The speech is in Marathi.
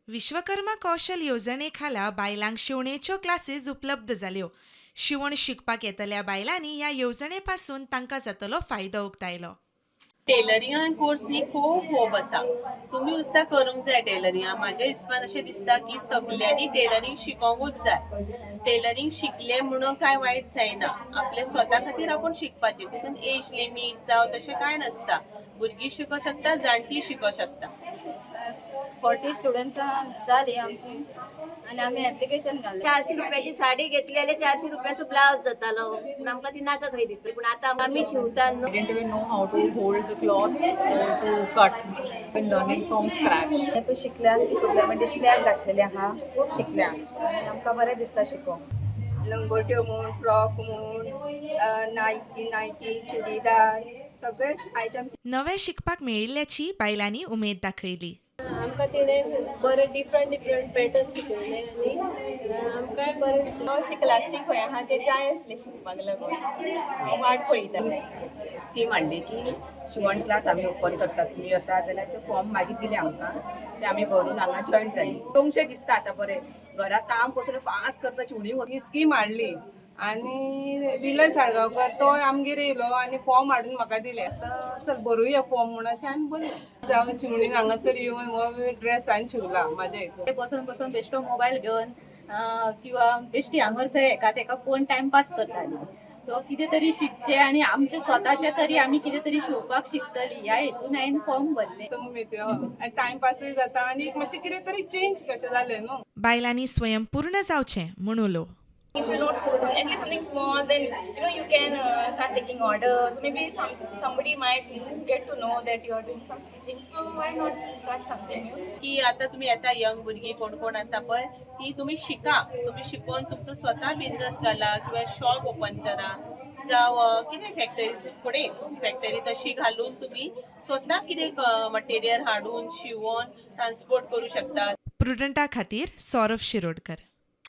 विश्वकर्मा कौशल योजनेखाला बायलांक शिवणेच्यो क्लासेस उपलब्ध जाल्यो. शिवण शिकपाक येतल्या बायलांनी ह्या योजनेपासून तांकां जातलो फायदो उक्तायलो. टेलरिंगान कोर्स न्ही खूब आसा. तुम्ही सुद्दां करूंक जाय टेलरिंगा. म्हाज्या हिसपान अशें दिसता की सगल्यांनी टेलरिंग शिकोंकूच जाय. टेलरिंग शिकलें म्हणून कांय वायट जायना. आपल्या स्वता खातीर आपूण शिकपाचें. तितून एज लिमीट जावं तशें कांय नासता. भुरगीं शिको शकता, जाणटीं शिको शकता. 40 स्टुडंट्स झाली आमची आणि आम्ही ऍप्लिकेशन घालले. 400 रुपयाची साडी घेतली जाल्यार 400 रुपयाचो ब्लाउज जातालो. पूण आमकां ती नाका खंय दिसतली. पूण आतां आमी शिवतात न्हू. didn't even know how to hold the cloth to cut. Been learning from scratch. तू शिकल्या सगळ्या डिस्प्लेक घातलेले आहा खूप शिकल्या आणि आमकां बरें दिसता शिकोवंक. लंगोट्यो म्हूण फ्रॉक म्हूण नायटी चुडीदार सगळे आयटम्स. नवे शिकपाक मेळिल्ल्याची बायलांनी उमेद दाखयली. आमकां तिणें बरे डिफरंट पॅटर्न शिकयले आनी आमकांय बरें दिसलें. अशें क्लासीक खंय आहा तें जाय आसलें शिकपाक लागून हांव वाट पळयता. स्कीम हाडली की शिवण क्लास आमी ओपन करतात. तुमी येता जाल्यार ते फॉर्म मागीर दिले आमकां, ते आमी भरून हांगा जॉयन जाली. दोनशें दिसता आतां बरें. घरा काम कसो फास्ट करता शिवणी ही स्कीम हाडली आनी विलय साळगांवकर तो आमगेर येयलो आनी फॉर्म हाडून म्हाका दिले. आतां चल बरोवया फॉर्म म्हूण अशें आनी बरें जावं शिवणीन हांगासर येवन हो ड्रेस हांवें शिवला म्हाज्या हितून. ते बसून बेश्टो मोबायल घेवन किंवा बेश्टी हांगर थंय एका तेका पळोवन टायमपास करताली. सो कितें तरी शिकचें आनी आमचे स्वताचे तरी आमी कितें तरी शिवपाक शिकतली ह्या हेतून हांवें फॉर्म भरले. आनी टायमपासूय जाता आनी मातशें कितें तरी चेंज कशें जालें न्हू. बायलांनी स्वयंपूर्ण जावचें म्हूण उलो. If you not post at least something small, then you can start taking orders. Maybe somebody might get to know that you are doing some stitching. So why not start something? की आता तुम्ही येता यंग भुरगीं कोण आसा पळय ती तुम्ही शिका. तुम्ही शिकून तुमचो स्वता बिझनेस घाला किंवा शॉप ओपन करा जावं कितें फॅक्टरी फुडें फॅक्टरी तशी घालून तुम्ही स्वता कितें मटेरियल हाडून शिवून ट्रान्सपोर्ट करू शकता. प्रुडंटा खातीर सौरभ शिरोडकर.